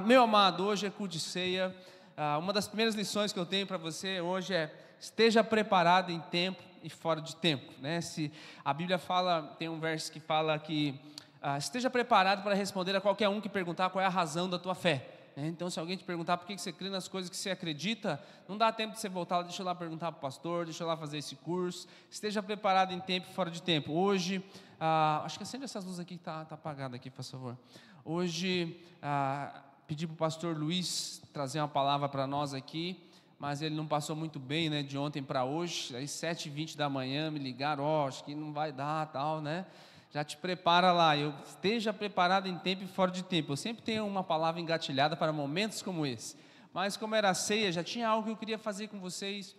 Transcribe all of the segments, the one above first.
Meu amado, hoje é culto de ceia. Uma das primeiras lições que eu tenho para você hoje é: esteja preparado em tempo e fora de tempo, né? Se a Bíblia fala, tem um verso que fala que esteja preparado para responder a qualquer um que perguntar qual é a razão da tua fé, né? Então, se alguém te perguntar por que você crê nas coisas que você acredita, não dá tempo de você voltar, deixa eu lá perguntar para o pastor, deixa eu lá fazer esse curso. Esteja preparado em tempo e fora de tempo. Hoje, acho que acende essas luzes aqui, está apagada aqui, por favor. Hoje, pedi para o pastor Luiz trazer uma palavra para nós aqui, mas ele não passou muito bem, né, de ontem para hoje. Aí 7h20 da manhã me ligaram, acho que não vai dar, tal, né? Já te prepara lá. Esteja preparado em tempo e fora de tempo. Eu sempre tenho uma palavra engatilhada para momentos como esse, mas como era ceia, já tinha algo que eu queria fazer com vocês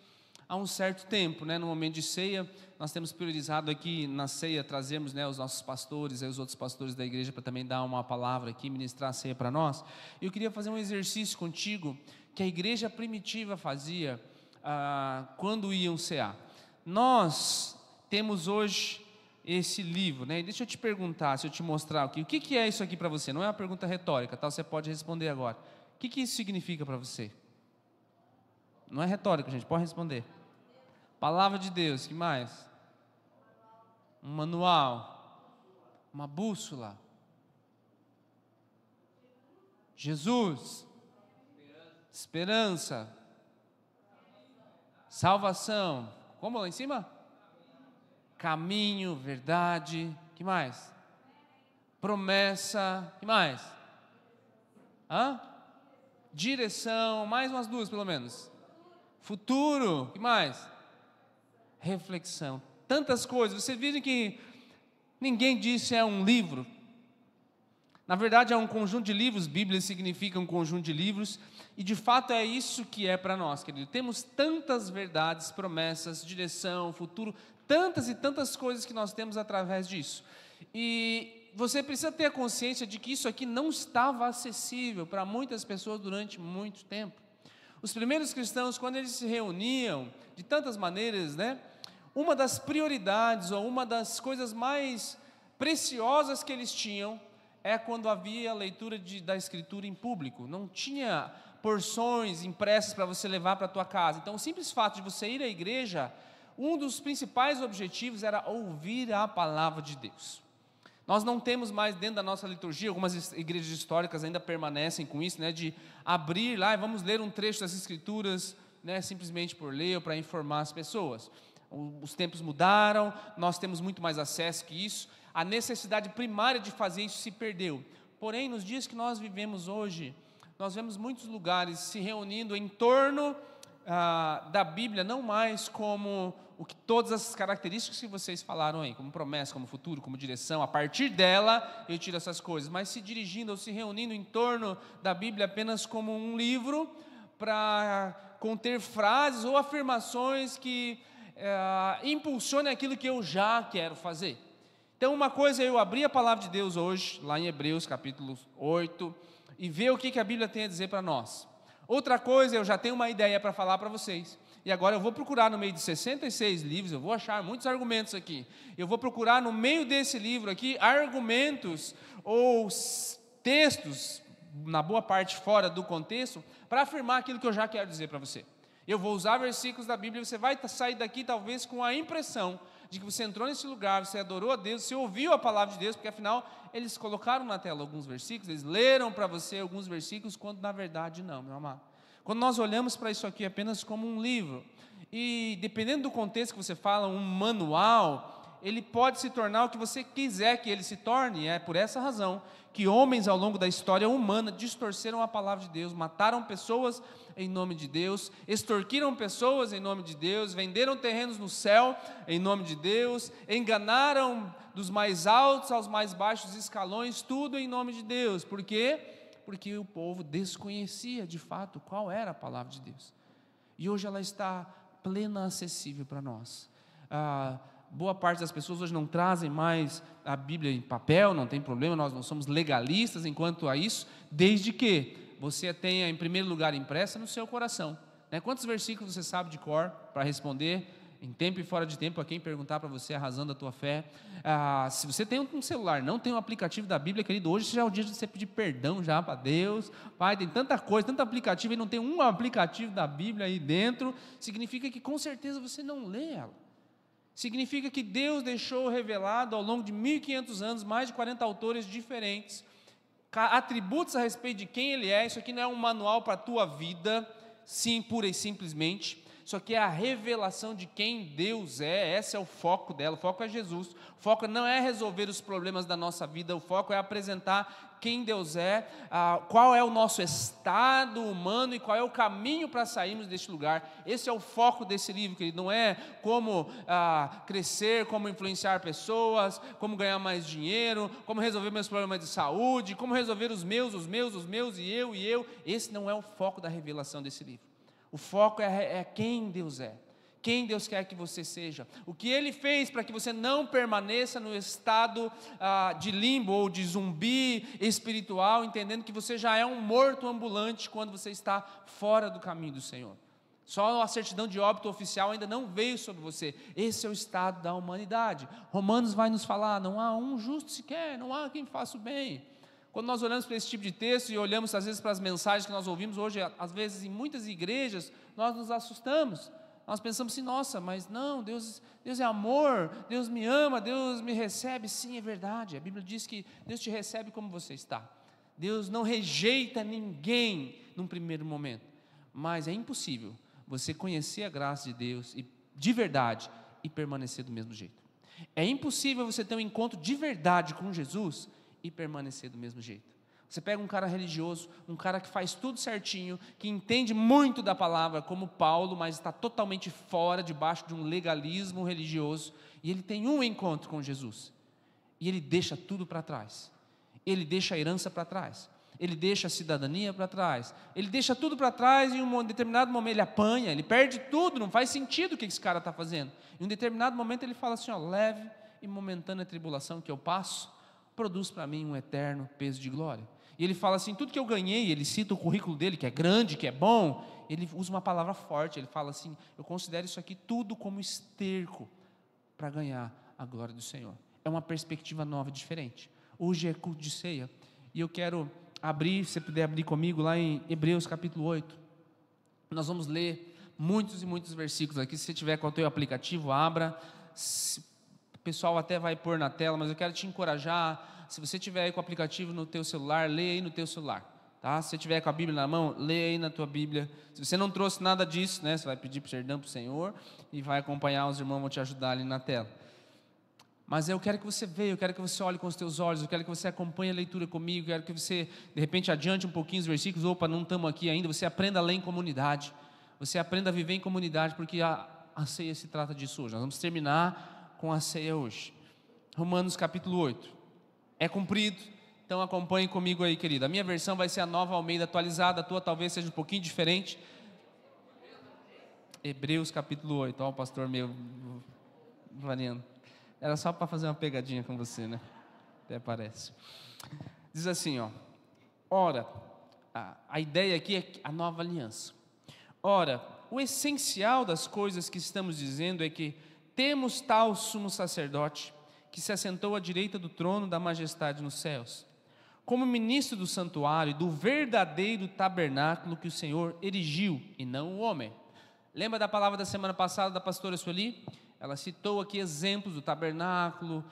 há um certo tempo, né? No momento de ceia, nós temos priorizado aqui na ceia, trazemos, né, os nossos pastores e os outros pastores da igreja para também dar uma palavra aqui, ministrar a ceia para nós. E eu queria fazer um exercício contigo que a igreja primitiva fazia quando iam cear. Nós temos hoje esse livro, né? E deixa eu te perguntar, se eu te mostrar aqui, o que é isso aqui para você? Não é uma pergunta retórica, tá? Você pode responder agora. O que isso significa para você? Não é retórica, gente, pode responder. Palavra de Deus, que mais? Um manual, uma bússola. Jesus, esperança, salvação. Como lá em cima? Caminho, verdade, que mais? Promessa, que mais? Direção, mais umas duas pelo menos. Futuro, que mais? Reflexão. Tantas coisas. Vocês viram que ninguém disse é um livro. Na verdade é um conjunto de livros. Bíblia significa um conjunto de livros. E de fato é isso que é para nós, querido. Temos tantas verdades, promessas, direção, futuro, tantas e tantas coisas que nós temos através disso. E você precisa ter a consciência de que isso aqui não estava acessível para muitas pessoas durante muito tempo. Os primeiros cristãos, quando eles se reuniam de tantas maneiras, né? Uma das prioridades ou uma das coisas mais preciosas que eles tinham é quando havia leitura da Escritura em público. Não tinha porções impressas para você levar para a tua casa. Então, o simples fato de você ir à igreja, um dos principais objetivos era ouvir a palavra de Deus. Nós não temos mais dentro da nossa liturgia, algumas igrejas históricas ainda permanecem com isso, né, de abrir lá e vamos ler um trecho das Escrituras, né, simplesmente por ler ou para informar as pessoas. Os tempos mudaram, nós temos muito mais acesso que isso, a necessidade primária de fazer isso se perdeu. Porém, nos dias que nós vivemos hoje, nós vemos muitos lugares se reunindo em torno da Bíblia, não mais como todas as características que vocês falaram aí, como promessa, como futuro, como direção, a partir dela eu tiro essas coisas, mas se dirigindo ou se reunindo em torno da Bíblia apenas como um livro para conter frases ou afirmações que impulsionem aquilo que eu já quero fazer. Então, uma coisa é eu abrir a palavra de Deus hoje, lá em Hebreus capítulo 8, e ver o que a Bíblia tem a dizer para nós. Outra coisa, eu já tenho uma ideia para falar para vocês, e agora eu vou procurar no meio de 66 livros, eu vou achar muitos argumentos aqui, eu vou procurar no meio desse livro aqui, argumentos ou textos, na boa parte fora do contexto, para afirmar aquilo que eu já quero dizer para você. Eu vou usar versículos da Bíblia, você vai sair daqui talvez com a impressão de que você entrou nesse lugar, você adorou a Deus, você ouviu a palavra de Deus, porque afinal eles colocaram na tela alguns versículos, eles leram para você alguns versículos, quando na verdade não, meu amado. Quando nós olhamos para isso aqui apenas como um livro, e dependendo do contexto que você fala, um manual, ele pode se tornar o que você quiser que ele se torne. É por essa razão que homens ao longo da história humana distorceram a palavra de Deus, mataram pessoas em nome de Deus, extorquiram pessoas em nome de Deus, venderam terrenos no céu em nome de Deus, enganaram dos mais altos aos mais baixos escalões, tudo em nome de Deus. Por quê? Porque o povo desconhecia de fato qual era a palavra de Deus. E hoje ela está plena, acessível para nós. Boa parte das pessoas hoje não trazem mais a Bíblia em papel, não tem problema, nós não somos legalistas enquanto a isso, desde que você tenha em primeiro lugar impressa no seu coração, né? Quantos versículos você sabe de cor para responder? em tempo e fora de tempo, a quem perguntar para você a razão da tua fé. Se você tem um celular, não tem um aplicativo da Bíblia, querido, hoje já é o dia de você pedir perdão já para Deus. Pai, tem tanta coisa, tanto aplicativo, e não tem um aplicativo da Bíblia aí dentro, significa que com certeza você não lê ela. Significa que Deus deixou revelado ao longo de 1500 anos, mais de 40 autores diferentes, atributos a respeito de quem Ele é. Isso aqui não é um manual para a tua vida, sim, pura e simplesmente. Isso aqui é a revelação de quem Deus é. Esse é o foco dela, o foco é Jesus. O foco não é resolver os problemas da nossa vida, o foco é apresentar quem Deus é, qual é o nosso estado humano e qual é o caminho para sairmos deste lugar. Esse é o foco desse livro, querido. Não é como crescer, como influenciar pessoas, como ganhar mais dinheiro, como resolver meus problemas de saúde, como resolver os meus e eu. Esse não é o foco da revelação desse livro. O foco é quem Deus é, quem Deus quer que você seja, o que Ele fez para que você não permaneça no estado de limbo ou de zumbi espiritual, entendendo que você já é um morto ambulante quando você está fora do caminho do Senhor. Só a certidão de óbito oficial ainda não veio sobre você. Esse é o estado da humanidade. Romanos vai nos falar, não há um justo sequer, não há quem faça o bem. Quando nós olhamos para esse tipo de texto e olhamos às vezes para as mensagens que nós ouvimos hoje, às vezes em muitas igrejas, nós nos assustamos. Nós pensamos assim, nossa, mas não, Deus é amor, Deus me ama, Deus me recebe. Sim, é verdade, a Bíblia diz que Deus te recebe como você está. Deus não rejeita ninguém num primeiro momento, mas é impossível você conhecer a graça de Deus de verdade e permanecer do mesmo jeito. É impossível você ter um encontro de verdade com Jesus e permanecer do mesmo jeito. Você pega um cara religioso, um cara que faz tudo certinho, que entende muito da palavra, como Paulo, mas está totalmente fora, debaixo de um legalismo religioso, e ele tem um encontro com Jesus, e ele deixa tudo para trás. Ele deixa a herança para trás, ele deixa a cidadania para trás, ele deixa tudo para trás, e em um determinado momento ele apanha, ele perde tudo, não faz sentido o que esse cara está fazendo. Em um determinado momento ele fala assim, leve e momentânea tribulação que eu passo, produz para mim um eterno peso de glória. E ele fala assim, tudo que eu ganhei, ele cita o currículo dele, que é grande, que é bom, ele usa uma palavra forte, ele fala assim, eu considero isso aqui tudo como esterco para ganhar a glória do Senhor. É uma perspectiva nova, diferente. Hoje é culto de ceia, e eu quero abrir, se você puder abrir comigo lá em Hebreus capítulo 8, nós vamos ler muitos e muitos versículos aqui. Se você tiver com o teu aplicativo, abra. O pessoal até vai pôr na tela, mas eu quero te encorajar. Se você tiver aí com o aplicativo no teu celular, leia aí no teu celular, tá? Se você tiver com a Bíblia na mão, leia aí na tua Bíblia. Se você não trouxe nada disso, né, você vai pedir perdão para o Senhor e vai acompanhar, os irmãos vão te ajudar ali na tela. Mas eu quero que você veja, eu quero que você olhe com os teus olhos, eu quero que você acompanhe a leitura comigo, eu quero que você, de repente, adiante um pouquinho os versículos. Opa, não estamos aqui ainda. Você aprenda a ler em comunidade, você aprenda a viver em comunidade, porque a ceia se trata disso hoje. Nós vamos terminar com a ceia hoje. Romanos capítulo 8. É comprido, então acompanhe comigo aí, querido. A minha versão vai ser a Nova Almeida atualizada, a tua talvez seja um pouquinho diferente. Hebreus capítulo 8, ó, o pastor meu variando. Era só para fazer uma pegadinha com você, né? Até parece. Diz assim, ó. Ora, a ideia aqui é a nova aliança. Ora, o essencial das coisas que estamos dizendo é que temos tal sumo sacerdote que se assentou à direita do trono da majestade nos céus, como ministro do santuário, do verdadeiro tabernáculo que o Senhor erigiu, e não o homem. Lembra da palavra da semana passada da pastora Sueli? Ela citou aqui exemplos do tabernáculo,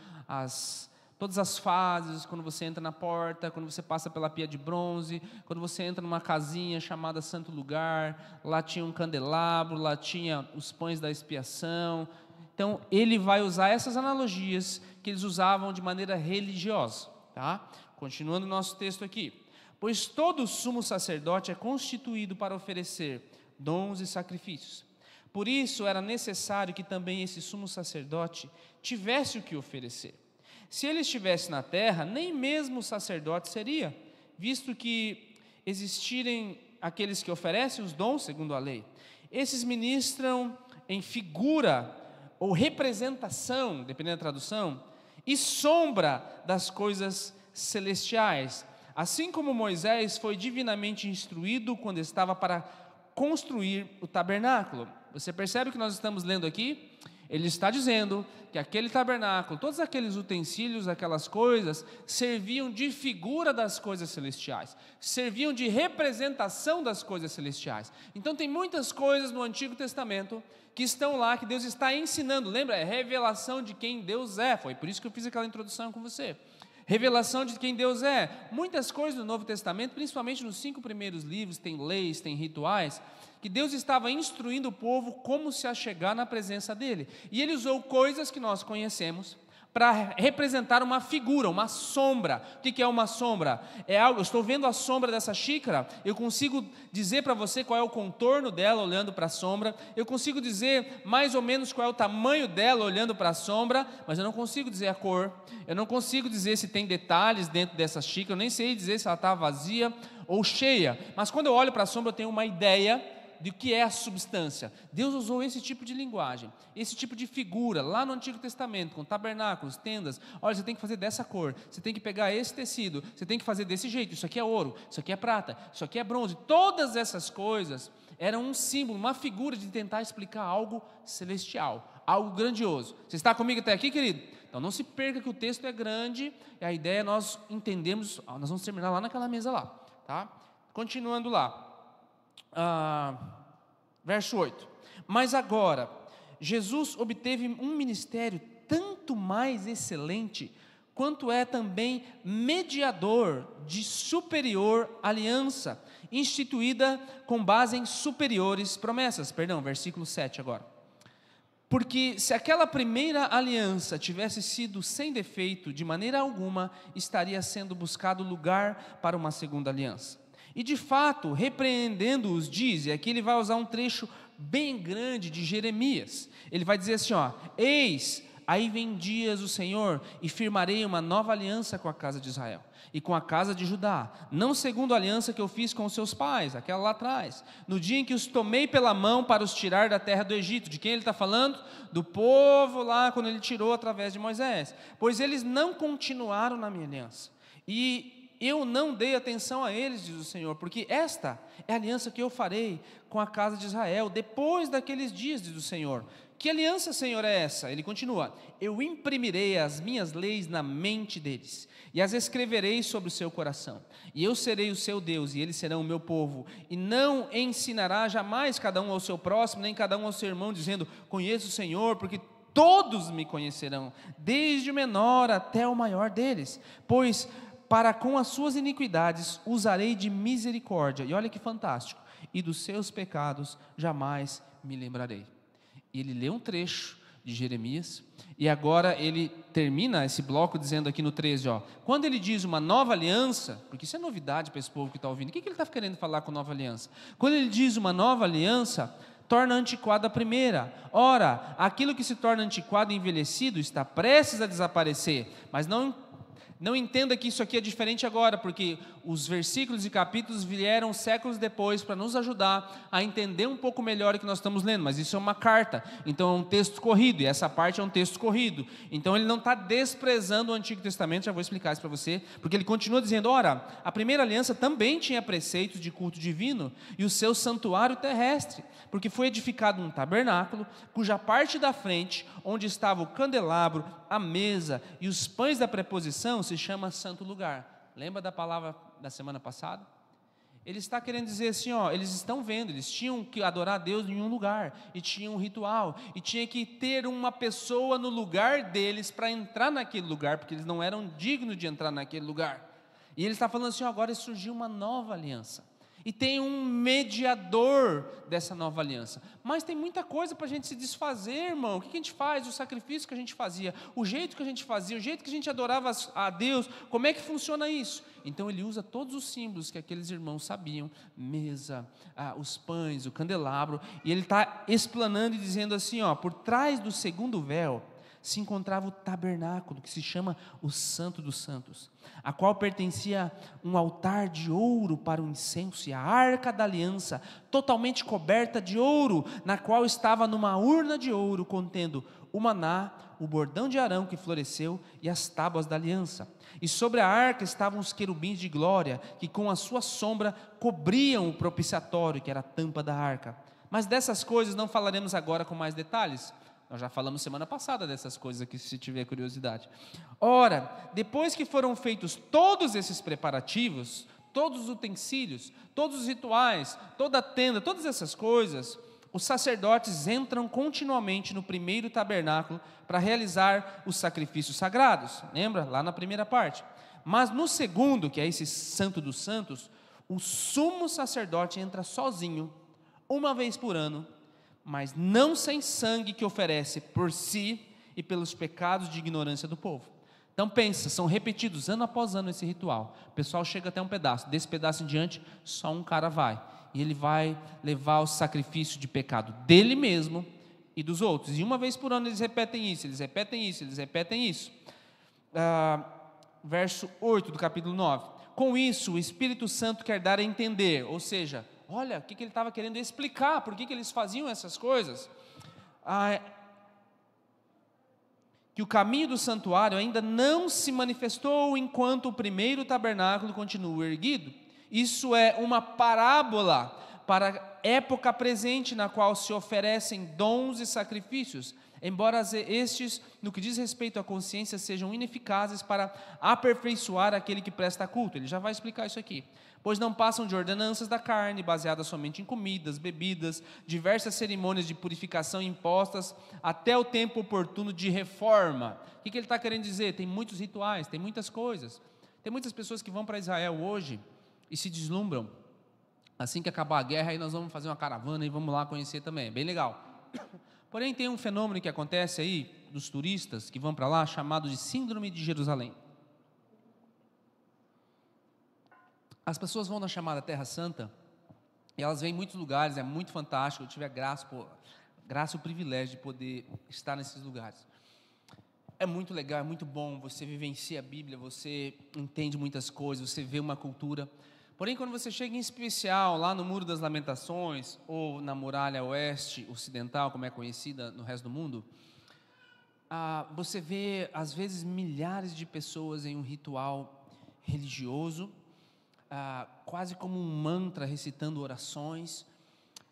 todas as fases, quando você entra na porta, quando você passa pela pia de bronze, quando você entra numa casinha chamada Santo Lugar, lá tinha um candelabro, lá tinha os pães da expiação. Então, ele vai usar essas analogias que eles usavam de maneira religiosa, tá? Continuando o nosso texto aqui. Pois todo sumo sacerdote é constituído para oferecer dons e sacrifícios. Por isso, era necessário que também esse sumo sacerdote tivesse o que oferecer. Se ele estivesse na terra, nem mesmo sacerdote seria, visto que existirem aqueles que oferecem os dons segundo a lei. Esses ministram em figura ou representação, dependendo da tradução, e sombra das coisas celestiais, assim como Moisés foi divinamente instruído quando estava para construir o tabernáculo. Você percebe o que nós estamos lendo aqui? Ele está dizendo que aquele tabernáculo, todos aqueles utensílios, aquelas coisas, serviam de figura das coisas celestiais, serviam de representação das coisas celestiais. Então tem muitas coisas no Antigo Testamento que estão lá, que Deus está ensinando. Lembra? É revelação de quem Deus é. Foi por isso que eu fiz aquela introdução com você. Revelação de quem Deus é. Muitas coisas no Novo Testamento, principalmente nos 5 primeiros livros, tem leis, tem rituais, que Deus estava instruindo o povo como se achegar na presença dele. E ele usou coisas que nós conhecemos para representar uma figura, uma sombra. O que é uma sombra? É algo, eu estou vendo a sombra dessa xícara, eu consigo dizer para você qual é o contorno dela olhando para a sombra, eu consigo dizer mais ou menos qual é o tamanho dela olhando para a sombra, mas eu não consigo dizer a cor, eu não consigo dizer se tem detalhes dentro dessa xícara, eu nem sei dizer se ela está vazia ou cheia, mas quando eu olho para a sombra eu tenho uma ideia de que é a substância. Deus usou esse tipo de linguagem, esse tipo de figura, lá no Antigo Testamento, com tabernáculos, tendas. Olha, você tem que fazer dessa cor, você tem que pegar esse tecido, você tem que fazer desse jeito, isso aqui é ouro, isso aqui é prata, isso aqui é bronze. Todas essas coisas eram um símbolo, uma figura de tentar explicar algo celestial, algo grandioso. Você está comigo até aqui, querido? Então não se perca que o texto é grande, e a ideia é nós entendermos, nós vamos terminar lá naquela mesa lá, tá? Continuando lá. Verso 8: mas agora, Jesus obteve um ministério tanto mais excelente, quanto é também mediador de superior aliança, instituída com base em superiores promessas. Versículo 7 agora. Porque se aquela primeira aliança tivesse sido sem defeito, de maneira alguma estaria sendo buscado lugar para uma segunda aliança. E de fato, repreendendo-os, diz, e aqui ele vai usar um trecho bem grande de Jeremias. Ele vai dizer assim, eis, aí vem dias o Senhor, e firmarei uma nova aliança com a casa de Israel, e com a casa de Judá, não segundo a aliança que eu fiz com os seus pais, aquela lá atrás, no dia em que os tomei pela mão para os tirar da terra do Egito. De quem ele está falando? Do povo lá, quando ele tirou através de Moisés. Pois eles não continuaram na minha aliança, e eu não dei atenção a eles, diz o Senhor, porque esta é a aliança que eu farei com a casa de Israel, depois daqueles dias, diz o Senhor. Que aliança, Senhor, é essa? Ele continua: eu imprimirei as minhas leis na mente deles, e as escreverei sobre o seu coração, e eu serei o seu Deus, e eles serão o meu povo, e não ensinará jamais cada um ao seu próximo, nem cada um ao seu irmão, dizendo, conheço o Senhor, porque todos me conhecerão, desde o menor até o maior deles, pois para com as suas iniquidades usarei de misericórdia, e olha que fantástico, e dos seus pecados jamais me lembrarei. E ele lê um trecho de Jeremias, e agora ele termina esse bloco dizendo aqui no 13, quando ele diz uma nova aliança, porque isso é novidade para esse povo que está ouvindo, o que ele está querendo falar com nova aliança? Quando ele diz uma nova aliança, torna antiquada a primeira. Ora, aquilo que se torna antiquado e envelhecido está prestes a desaparecer, mas não entenda que isso aqui é diferente agora, porque os versículos e capítulos vieram séculos depois para nos ajudar a entender um pouco melhor o que nós estamos lendo, mas isso é uma carta, então é um texto corrido, e essa parte é um texto corrido, então ele não está desprezando o Antigo Testamento, já vou explicar isso para você, porque ele continua dizendo, ora, a primeira aliança também tinha preceitos de culto divino, e o seu santuário terrestre, porque foi edificado um tabernáculo, cuja parte da frente, onde estava o candelabro, a mesa e os pães da preposição, se chama santo lugar. Lembra da palavra da semana passada? Ele está querendo dizer assim, eles estão vendo, eles tinham que adorar a Deus em um lugar, e tinha um ritual, e tinha que ter uma pessoa no lugar deles para entrar naquele lugar, porque eles não eram dignos de entrar naquele lugar. E ele está falando assim, agora surgiu uma nova aliança, e tem um mediador dessa nova aliança, mas tem muita coisa para a gente se desfazer, irmão. O que a gente faz? O sacrifício que a gente fazia, o jeito que a gente fazia, o jeito que a gente adorava a Deus, como é que funciona isso? Então ele usa todos os símbolos que aqueles irmãos sabiam, mesa, os pães, o candelabro, e ele está explanando e dizendo assim, por trás do segundo véu se encontrava o tabernáculo, que se chama o Santo dos Santos, a qual pertencia um altar de ouro para o incenso, e a arca da aliança, totalmente coberta de ouro, na qual estava numa urna de ouro, contendo o maná, o bordão de Arão que floresceu, e as tábuas da aliança. E sobre a arca estavam os querubins de glória, que com a sua sombra cobriam o propiciatório, que era a tampa da arca. Mas dessas coisas não falaremos agora com mais detalhes. Nós já falamos semana passada dessas coisas aqui, se tiver curiosidade. Ora, depois que foram feitos todos esses preparativos, todos os utensílios, todos os rituais, toda a tenda, todas essas coisas, os sacerdotes entram continuamente no primeiro tabernáculo para realizar os sacrifícios sagrados. Lembra? Lá na primeira parte. Mas no segundo, que é esse Santo dos Santos, o sumo sacerdote entra sozinho, uma vez por ano, mas não sem sangue, que oferece por si e pelos pecados de ignorância do povo. Então pensa, são repetidos ano após ano esse ritual. O pessoal chega até um pedaço, desse pedaço em diante, só um cara vai. E ele vai levar o sacrifício de pecado dele mesmo e dos outros. E uma vez por ano eles repetem isso, eles repetem isso, eles repetem isso. Verso 8 do capítulo 9. Com isso, o Espírito Santo quer dar a entender, ou seja, olha, o que ele estava querendo explicar, por que eles faziam essas coisas. Que o caminho do santuário ainda não se manifestou enquanto o primeiro tabernáculo continua erguido. Isso é uma parábola para a época presente, na qual se oferecem dons e sacrifícios, embora estes, no que diz respeito à consciência, sejam ineficazes para aperfeiçoar aquele que presta culto. Ele já vai explicar isso aqui. Pois não passam de ordenanças da carne, baseadas somente em comidas, bebidas, diversas cerimônias de purificação impostas até o tempo oportuno de reforma. O que ele está querendo dizer? Tem muitos rituais, tem muitas coisas. Tem muitas pessoas que vão para Israel hoje e se deslumbram. Assim que acabar a guerra, aí nós vamos fazer uma caravana e vamos lá conhecer também, é bem legal. Porém, tem um fenômeno que acontece aí, dos turistas que vão para lá, chamado de Síndrome de Jerusalém. As pessoas vão na chamada Terra Santa, e elas vêm em muitos lugares, é muito fantástico, eu tive a graça e o privilégio de poder estar nesses lugares. É muito legal, é muito bom, você vivencia a Bíblia, você entende muitas coisas, você vê uma cultura. Porém, quando você chega em especial lá no Muro das Lamentações, ou na Muralha Oeste Ocidental, como é conhecida no resto do mundo, você vê, às vezes, milhares de pessoas em um ritual religioso, quase como um mantra, recitando orações,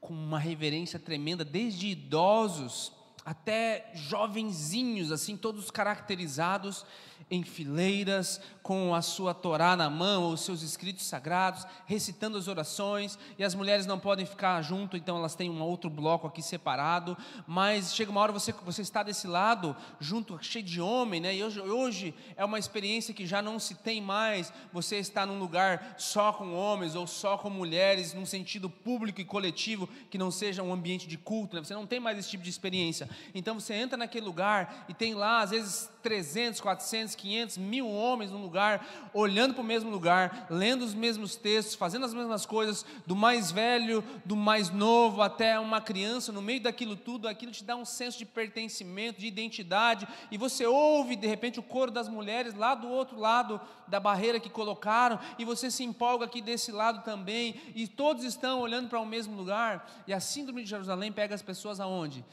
com uma reverência tremenda, desde idosos até jovenzinhos, assim, todos caracterizados em fileiras, com a sua Torá na mão, os seus escritos sagrados, recitando as orações, e as mulheres não podem ficar junto, então elas têm um outro bloco aqui separado, mas chega uma hora você está desse lado, junto, cheio de homem, né? E hoje é uma experiência que já não se tem mais, você está num lugar só com homens, ou só com mulheres, num sentido público e coletivo, que não seja um ambiente de culto, né? Você não tem mais esse tipo de experiência, então você entra naquele lugar, e tem lá, às vezes, 300, 400, 500, 1000 homens num lugar, olhando para o mesmo lugar, lendo os mesmos textos, fazendo as mesmas coisas, do mais velho, do mais novo, até uma criança, no meio daquilo tudo, aquilo te dá um senso de pertencimento, de identidade, e você ouve, de repente, o coro das mulheres lá do outro lado da barreira que colocaram, e você se empolga aqui desse lado também, e todos estão olhando para o mesmo lugar, e a síndrome de Jerusalém pega as pessoas aonde?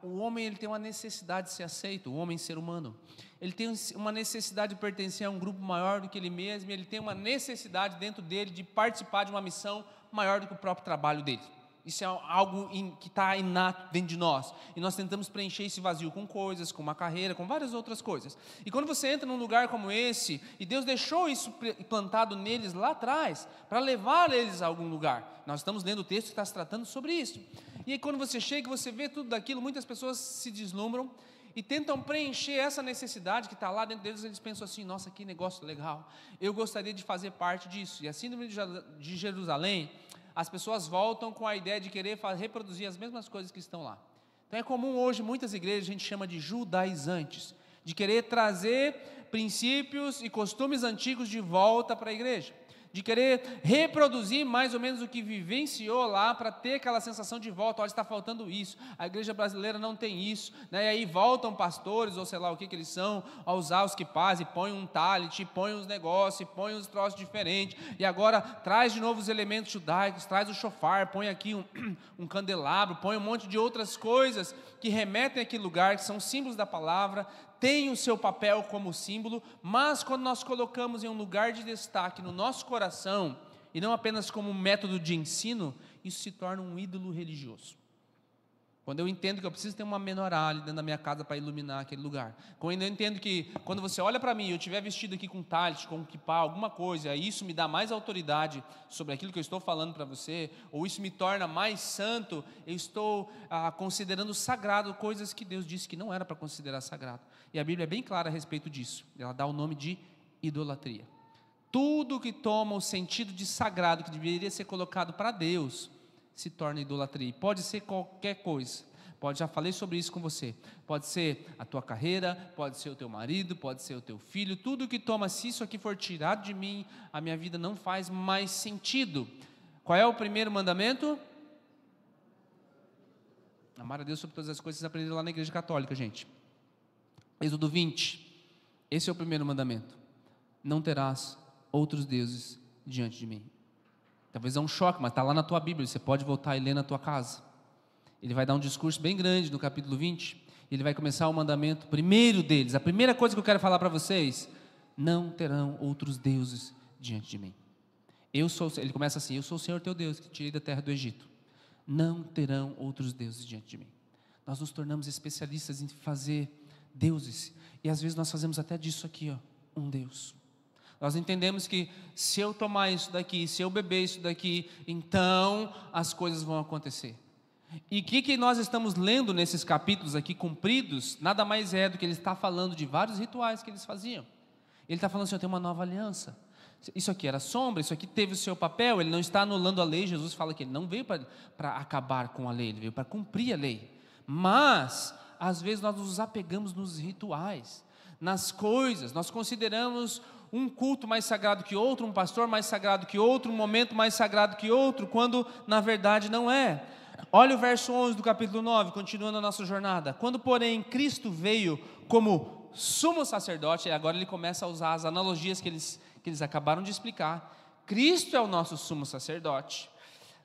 O homem, ele tem uma necessidade de ser aceito, o homem ser humano, ele tem uma necessidade de pertencer a um grupo maior do que ele mesmo, ele tem uma necessidade dentro dele de participar de uma missão maior do que o próprio trabalho dele. Isso é algo que está inato dentro de nós, e nós tentamos preencher esse vazio com coisas, com uma carreira, com várias outras coisas. E quando você entra num lugar como esse, e Deus deixou isso plantado neles lá atrás, para levar eles a algum lugar, nós estamos lendo o texto que está se tratando sobre isso, e aí quando você chega e você vê tudo daquilo, muitas pessoas se deslumbram, e tentam preencher essa necessidade que está lá dentro deles. Eles pensam assim, nossa, que negócio legal, eu gostaria de fazer parte disso. E a síndrome de Jerusalém, as pessoas voltam com a ideia de querer reproduzir as mesmas coisas que estão lá. Então é comum hoje, muitas igrejas a gente chama de judaizantes, de querer trazer princípios e costumes antigos de volta para a igreja, de querer reproduzir mais ou menos o que vivenciou lá, para ter aquela sensação de volta. Olha, está faltando isso, a igreja brasileira não tem isso, né? E aí voltam pastores, ou sei lá o que eles são, a usar os quipás, e põem um talit, põem uns negócios, põem uns troços diferentes, e agora traz de novo os elementos judaicos, traz o shofar, põe aqui um candelabro, põe um monte de outras coisas que remetem àquele lugar, que são símbolos da palavra, tem o seu papel como símbolo, mas quando nós colocamos em um lugar de destaque no nosso coração, e não apenas como um método de ensino, isso se torna um ídolo religioso. Quando eu entendo que eu preciso ter uma menorá ali dentro da minha casa para iluminar aquele lugar. Quando eu entendo que quando você olha para mim, eu estiver vestido aqui com talit, com kippah, alguma coisa, isso me dá mais autoridade sobre aquilo que eu estou falando para você, ou isso me torna mais santo, eu estou considerando sagrado coisas que Deus disse que não era para considerar sagrado. E a Bíblia é bem clara a respeito disso. Ela dá o nome de idolatria. Tudo que toma o sentido de sagrado, que deveria ser colocado para Deus, se torna idolatria. Pode ser qualquer coisa. Já falei sobre isso com você. Pode ser a tua carreira, pode ser o teu marido, pode ser o teu filho. Tudo que toma, se isso aqui for tirado de mim, a minha vida não faz mais sentido. Qual é o primeiro mandamento? Amar a Deus sobre todas as coisas. Vocês aprenderam lá na igreja católica, gente. Êxodo 20. Esse é o primeiro mandamento. Não terás outros deuses diante de mim. Talvez é um choque, mas está lá na tua Bíblia, você pode voltar e ler na tua casa. Ele vai dar um discurso bem grande no capítulo 20, e ele vai começar o mandamento primeiro deles. A primeira coisa que eu quero falar para vocês: não terão outros deuses diante de mim. Ele começa assim: eu sou o Senhor teu Deus, que te tirei da terra do Egito. Não terão outros deuses diante de mim. Nós nos tornamos especialistas em fazer deuses, e às vezes nós fazemos até disso aqui, um Deus. Nós entendemos que se eu tomar isso daqui, se eu beber isso daqui, então as coisas vão acontecer. E o que nós estamos lendo nesses capítulos aqui compridos, nada mais é do que ele está falando de vários rituais que eles faziam. Ele está falando assim: eu tenho uma nova aliança. Isso aqui era sombra, isso aqui teve o seu papel, ele não está anulando a lei. Jesus fala que ele não veio para acabar com a lei, ele veio para cumprir a lei. Mas, às vezes nós nos apegamos nos rituais, nas coisas, nós consideramos um culto mais sagrado que outro, um pastor mais sagrado que outro, um momento mais sagrado que outro, quando na verdade não é. Olha o verso 11 do capítulo 9, continuando a nossa jornada. Quando, porém, Cristo veio como sumo sacerdote, e agora ele começa a usar as analogias que eles acabaram de explicar. Cristo é o nosso sumo sacerdote,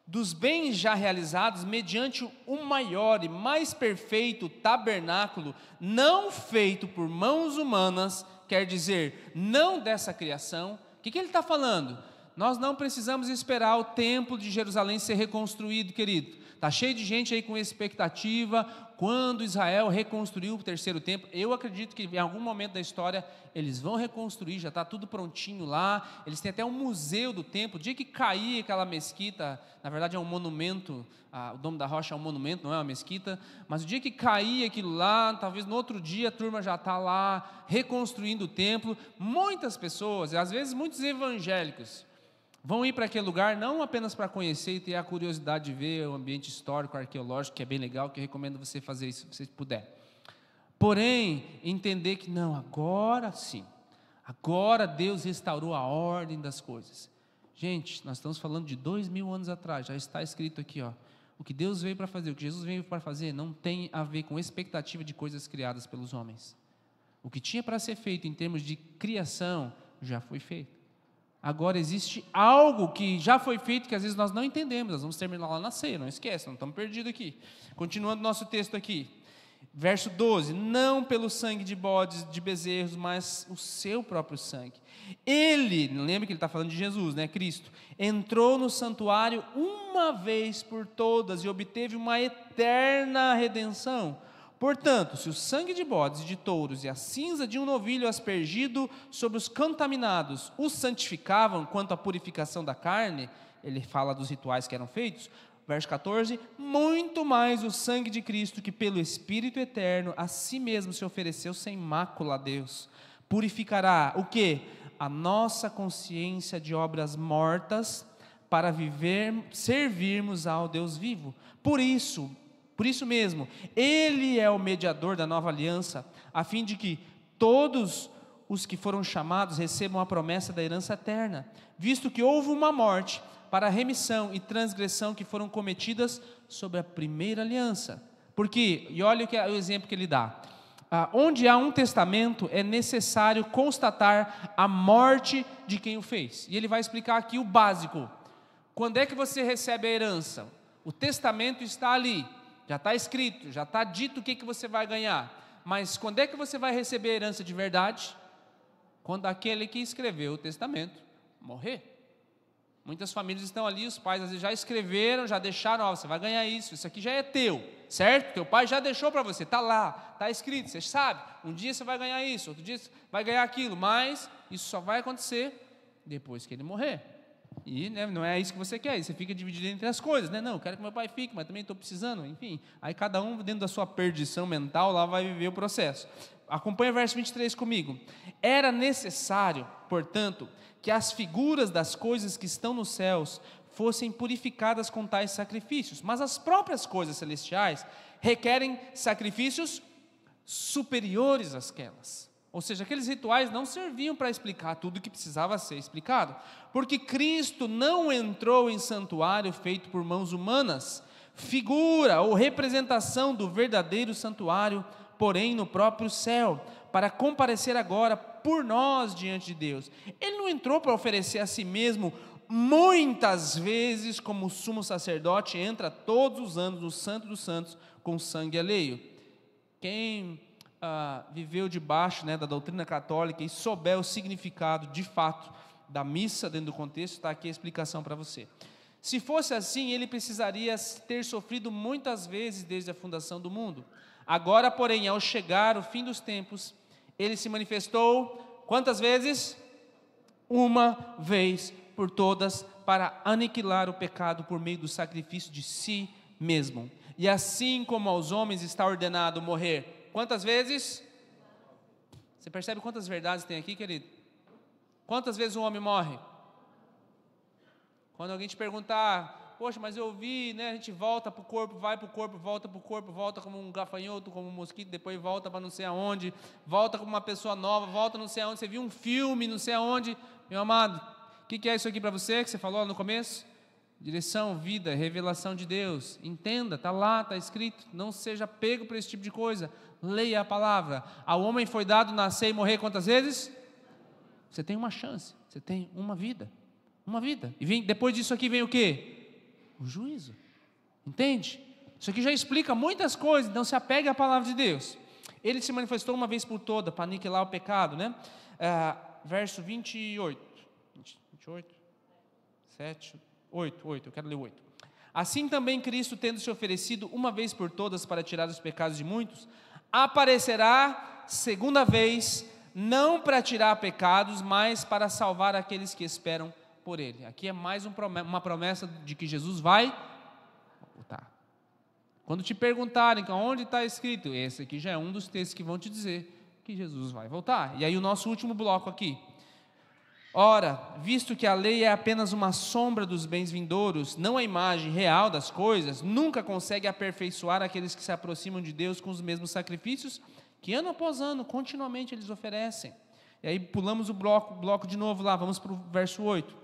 dos bens já realizados, mediante o maior e mais perfeito tabernáculo, não feito por mãos humanas, quer dizer, não dessa criação. O que ele está falando? Nós não precisamos esperar o templo de Jerusalém ser reconstruído, querido. Está cheio de gente aí com expectativa, quando Israel reconstruiu o terceiro templo. Eu acredito que em algum momento da história eles vão reconstruir, já está tudo prontinho lá. Eles têm até um museu do templo. O dia que cair aquela mesquita, na verdade é um monumento, o Dom da Rocha é um monumento, não é uma mesquita, mas o dia que cair aquilo lá, talvez no outro dia a turma já está lá reconstruindo o templo. Muitas pessoas, às vezes muitos evangélicos, vão ir para aquele lugar não apenas para conhecer e ter a curiosidade de ver o ambiente histórico, arqueológico, que é bem legal, que eu recomendo você fazer isso, se você puder. Porém, entender que não, agora sim, agora Deus restaurou a ordem das coisas. Gente, nós estamos falando de 2000 anos atrás, já está escrito aqui, o que Deus veio para fazer, o que Jesus veio para fazer, não tem a ver com expectativa de coisas criadas pelos homens. O que tinha para ser feito em termos de criação, já foi feito. Agora existe algo que já foi feito que às vezes nós não entendemos. Nós vamos terminar lá na ceia, não esquece, não estamos perdidos aqui. Continuando nosso texto aqui, verso 12: não pelo sangue de bodes, de bezerros, mas o seu próprio sangue. Ele, lembra que ele está falando de Jesus, né? Cristo, entrou no santuário uma vez por todas e obteve uma eterna redenção. Portanto, se o sangue de bodes e de touros e a cinza de um novilho aspergido sobre os contaminados os santificavam quanto à purificação da carne, ele fala dos rituais que eram feitos, verso 14, muito mais o sangue de Cristo, que pelo Espírito eterno a si mesmo se ofereceu sem mácula a Deus, purificará o quê? A nossa consciência de obras mortas, para servirmos ao Deus vivo. Por isso mesmo, Ele é o mediador da nova aliança, a fim de que todos os que foram chamados recebam a promessa da herança eterna, visto que houve uma morte para a remissão e transgressão que foram cometidas sob a primeira aliança. Porque, e olha o exemplo que ele dá, onde há um testamento é necessário constatar a morte de quem o fez. E ele vai explicar aqui o básico. Quando é que você recebe a herança? O testamento está ali. Já está escrito, já está dito o que você vai ganhar. Mas quando é que você vai receber a herança de verdade? Quando aquele que escreveu o testamento morrer. Muitas famílias estão ali, os pais às vezes já escreveram, já deixaram, ó, você vai ganhar isso aqui já é teu, certo? Teu pai já deixou para você, está lá, está escrito, você sabe, um dia você vai ganhar isso, outro dia você vai ganhar aquilo, mas isso só vai acontecer depois que ele morrer. E né, não é isso que você quer, você fica dividido entre as coisas, né? Não, eu quero que meu pai fique, mas também estou precisando, enfim. Aí cada um dentro da sua perdição mental lá vai viver o processo. Acompanha o verso 23 comigo. Era necessário, portanto, que as figuras das coisas que estão nos céus fossem purificadas com tais sacrifícios, mas as próprias coisas celestiais requerem sacrifícios superiores àquelas. Ou seja, aqueles rituais não serviam para explicar tudo o que precisava ser explicado, porque Cristo não entrou em santuário feito por mãos humanas, figura ou representação do verdadeiro santuário, porém no próprio céu, para comparecer agora por nós diante de Deus. Ele não entrou para oferecer a si mesmo muitas vezes, como o sumo sacerdote entra todos os anos no Santo dos Santos com sangue alheio. Quem viveu debaixo da doutrina católica e souber o significado de fato da missa dentro do contexto, está aqui a explicação para você. Se fosse assim, ele precisaria ter sofrido muitas vezes desde a fundação do mundo. Agora, porém, ao chegar o fim dos tempos, ele se manifestou quantas vezes? Uma vez por todas, para aniquilar o pecado por meio do sacrifício de si mesmo. E assim como aos homens está ordenado morrer, quantas vezes? Você percebe quantas verdades tem aqui, querido? Quantas vezes um homem morre? Quando alguém te perguntar, poxa, mas eu vi, a gente volta para o corpo, vai para o corpo, volta para o corpo, volta como um gafanhoto, como um mosquito, depois volta para não sei aonde, volta como uma pessoa nova, volta não sei aonde, você viu um filme, não sei aonde. Meu amado, o que é isso aqui para você, que você falou lá no começo? Direção, vida, revelação de Deus. Entenda, está lá, está escrito. Não seja pego por esse tipo de coisa. Leia a palavra. Ao homem foi dado nascer e morrer quantas vezes? Você tem uma chance, você tem uma vida. Uma vida. E depois disso aqui vem o quê? O juízo. Entende? Isso aqui já explica muitas coisas, então se apegue à palavra de Deus. Ele se manifestou uma vez por toda para aniquilar o pecado, verso 28. 28? 7, 8, eu quero ler 8. Assim também Cristo, tendo se oferecido uma vez por todas para tirar os pecados de muitos, aparecerá segunda vez, não para tirar pecados, mas para salvar aqueles que esperam por Ele. Aqui é mais uma promessa de que Jesus vai voltar. Quando te perguntarem onde está escrito, esse aqui já é um dos textos que vão te dizer que Jesus vai voltar. E aí o nosso último bloco aqui. Ora, visto que a lei é apenas uma sombra dos bens vindouros, não a imagem real das coisas, nunca consegue aperfeiçoar aqueles que se aproximam de Deus com os mesmos sacrifícios que ano após ano, continuamente eles oferecem. E aí pulamos o bloco de novo lá, vamos para o verso 8.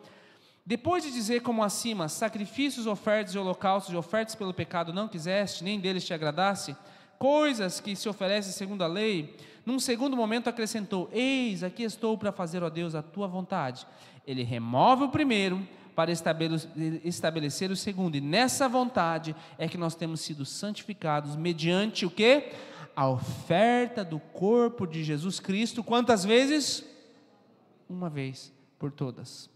Depois de dizer como acima, sacrifícios, ofertas e holocaustos e ofertas pelo pecado não quiseste, nem deles te agradasse, coisas que se oferecem segundo a lei, num segundo momento acrescentou, eis, aqui estou para fazer, ó Deus, a tua vontade. Ele remove o primeiro para estabelecer o segundo, e nessa vontade é que nós temos sido santificados, mediante o quê? A oferta do corpo de Jesus Cristo, quantas vezes? Uma vez por todas.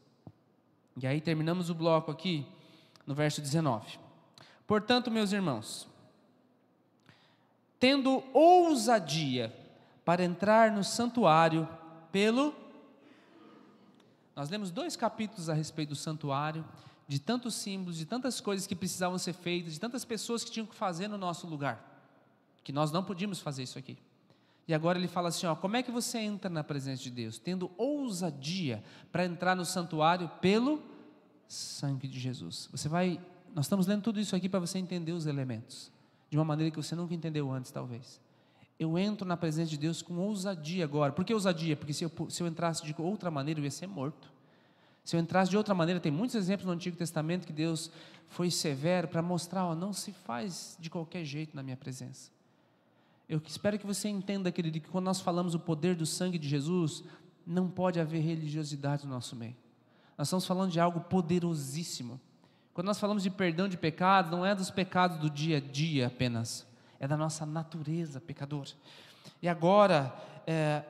E aí terminamos o bloco aqui, no verso 19. Portanto, meus irmãos, tendo ousadia para entrar no santuário Nós lemos 2 capítulos a respeito do santuário, de tantos símbolos, de tantas coisas que precisavam ser feitas, de tantas pessoas que tinham que fazer no nosso lugar, que nós não podíamos fazer isso aqui. E agora ele fala assim, como é que você entra na presença de Deus? Tendo ousadia para entrar no santuário pelo sangue de Jesus. Nós estamos lendo tudo isso aqui para você entender os elementos, de uma maneira que você nunca entendeu antes, talvez. Eu entro na presença de Deus com ousadia agora. Por que ousadia? Porque se eu entrasse de outra maneira, eu ia ser morto. Se eu entrasse de outra maneira, tem muitos exemplos no Antigo Testamento que Deus foi severo para mostrar, não se faz de qualquer jeito na minha presença. Eu espero que você entenda, querido, que quando nós falamos o poder do sangue de Jesus, não pode haver religiosidade no nosso meio. Nós estamos falando de algo poderosíssimo. Quando nós falamos de perdão de pecados, não é dos pecados do dia a dia apenas, é da nossa natureza pecadora. E agora,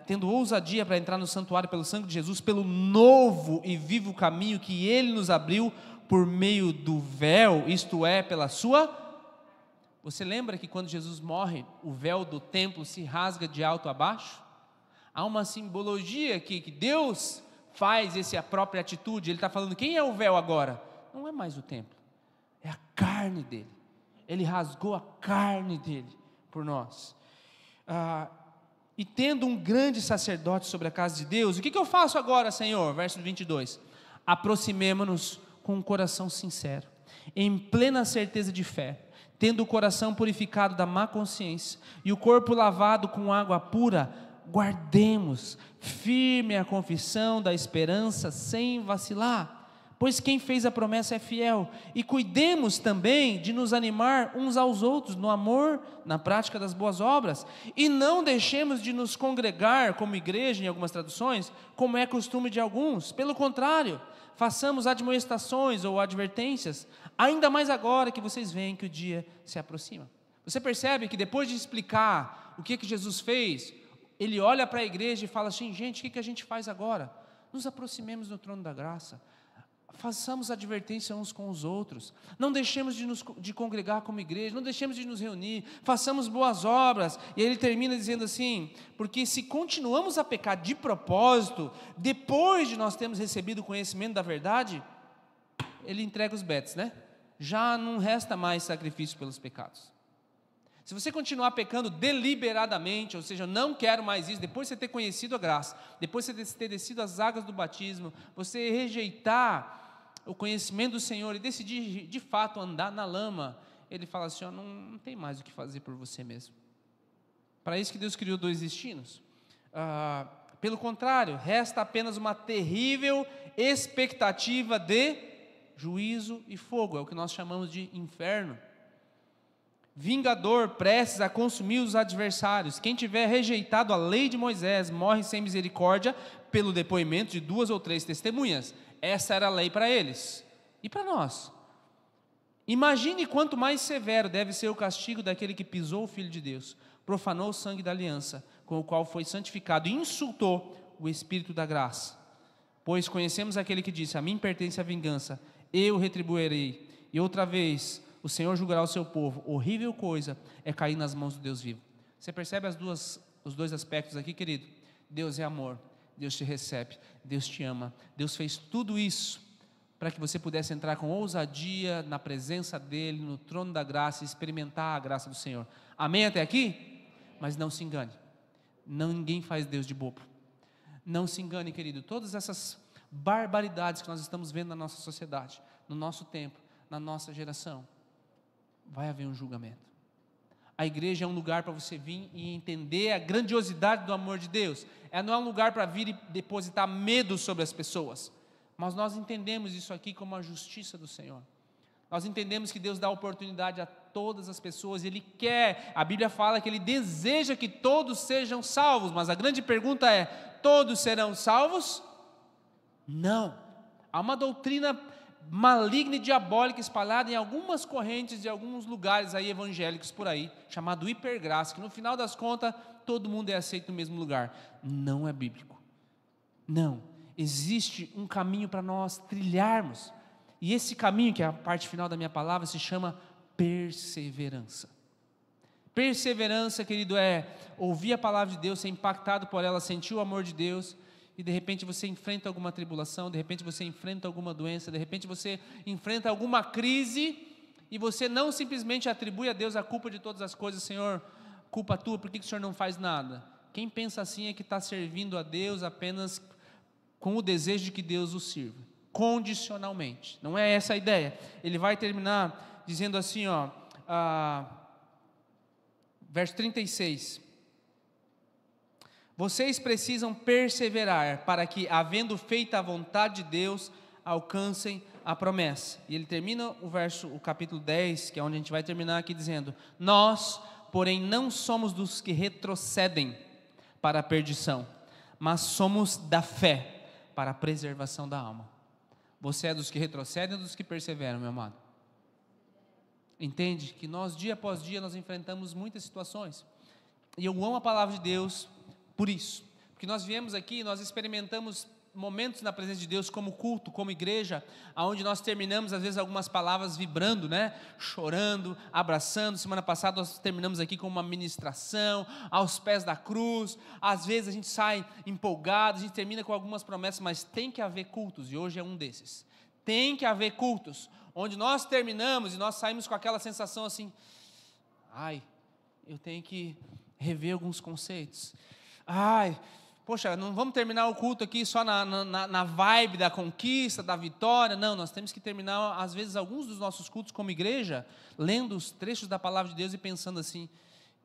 tendo ousadia para entrar no santuário pelo sangue de Jesus, pelo novo e vivo caminho que Ele nos abriu por meio do véu, isto é, pela sua... Você lembra que quando Jesus morre, o véu do templo se rasga de alto a baixo? Há uma simbologia aqui, que Deus faz essa própria atitude. Ele está falando, quem é o véu agora? Não é mais o templo, é a carne dele. Ele rasgou a carne dele por nós. E tendo um grande sacerdote sobre a casa de Deus, o que eu faço agora, Senhor? Verso 22. Aproximemo-nos com um coração sincero, em plena certeza de fé, tendo o coração purificado da má consciência e o corpo lavado com água pura, guardemos firme a confissão da esperança sem vacilar, pois quem fez a promessa é fiel, e cuidemos também de nos animar uns aos outros no amor, na prática das boas obras, e não deixemos de nos congregar como igreja, em algumas traduções, como é costume de alguns. Pelo contrário, façamos admoestações ou advertências, ainda mais agora que vocês veem que o dia se aproxima. Você percebe que depois de explicar o que Jesus fez, ele olha para a igreja e fala assim, gente, o que a gente faz agora? Nos aproximemos do trono da graça, façamos advertência uns com os outros, não deixemos de congregar como igreja, não deixemos de nos reunir, façamos boas obras. E aí ele termina dizendo assim, porque se continuamos a pecar de propósito, depois de nós termos recebido o conhecimento da verdade, ele entrega os bets, né? Já não resta mais sacrifício pelos pecados. Se você continuar pecando deliberadamente, ou seja, eu não quero mais isso, depois de você ter conhecido a graça, depois de você ter descido as águas do batismo, você rejeitar o conhecimento do Senhor e decidir de fato andar na lama, ele fala assim, não tem mais o que fazer por você mesmo. Para isso que Deus criou dois destinos. Pelo contrário, resta apenas uma terrível expectativa de juízo e fogo, é o que nós chamamos de inferno. Vingador, prestes a consumir os adversários. Quem tiver rejeitado a lei de Moisés morre sem misericórdia pelo depoimento de 2 ou 3 testemunhas. Essa era a lei para eles e para nós. Imagine quanto mais severo deve ser o castigo daquele que pisou o Filho de Deus, profanou o sangue da aliança, com o qual foi santificado e insultou o Espírito da graça. Pois conhecemos aquele que disse, a mim pertence a vingança, eu retribuirei. E outra vez o Senhor julgará o seu povo. Horrível coisa é cair nas mãos do Deus vivo. Você percebe os dois aspectos aqui, querido? Deus é amor, Deus te recebe, Deus te ama. Deus fez tudo isso para que você pudesse entrar com ousadia na presença dEle, no trono da graça, e experimentar a graça do Senhor. Amém até aqui? Mas não se engane, ninguém faz Deus de bobo. Não se engane, querido, todas essas barbaridades que nós estamos vendo na nossa sociedade, no nosso tempo, na nossa geração, vai haver um julgamento. A igreja é um lugar para você vir e entender a grandiosidade do amor de Deus. Não é um lugar para vir e depositar medo sobre as pessoas, mas nós entendemos isso aqui como a justiça do Senhor. Nós entendemos que Deus dá oportunidade a todas as pessoas, Ele quer, a Bíblia fala que Ele deseja que todos sejam salvos, mas a grande pergunta é, todos serão salvos? Não. Há uma doutrina maligna e diabólica espalhada em algumas correntes de alguns lugares aí evangélicos por aí, chamado hipergraça, que no final das contas todo mundo é aceito no mesmo lugar. Não é bíblico. Não. Existe um caminho para nós trilharmos, e esse caminho, que é a parte final da minha palavra, se chama perseverança. Perseverança, querido, é ouvir a palavra de Deus, ser impactado por ela, sentir o amor de Deus, e de repente você enfrenta alguma tribulação, de repente você enfrenta alguma doença, de repente você enfrenta alguma crise, e você não simplesmente atribui a Deus a culpa de todas as coisas. Senhor, culpa tua, por que o Senhor não faz nada? Quem pensa assim é que está servindo a Deus apenas com o desejo de que Deus o sirva, condicionalmente. Não é essa a ideia. Ele vai terminar dizendo assim, verso 36, vocês precisam perseverar para que, havendo feito a vontade de Deus, alcancem a promessa. E ele termina o capítulo 10, que é onde a gente vai terminar aqui, dizendo, nós, porém, não somos dos que retrocedem para a perdição, mas somos da fé para a preservação da alma. Você é dos que retrocedem ou dos que perseveram, meu amado? Entende que nós, dia após dia, nós enfrentamos muitas situações E eu amo a palavra de Deus por isso. Porque nós viemos aqui, nós experimentamos momentos na presença de Deus como culto, como igreja, onde nós terminamos às vezes algumas palavras vibrando, né? Chorando, abraçando. Semana passada nós terminamos aqui com uma ministração aos pés da cruz. Às vezes a gente sai empolgado, a gente termina com algumas promessas, mas tem que haver cultos, e hoje é um desses. Tem que haver cultos, onde nós terminamos e nós saímos com aquela sensação assim: ai, eu tenho que rever alguns conceitos. Ai, poxa, não vamos terminar o culto aqui só na vibe da conquista, da vitória. Não, nós temos que terminar, às vezes, alguns dos nossos cultos como igreja, lendo os trechos da palavra de Deus e pensando assim: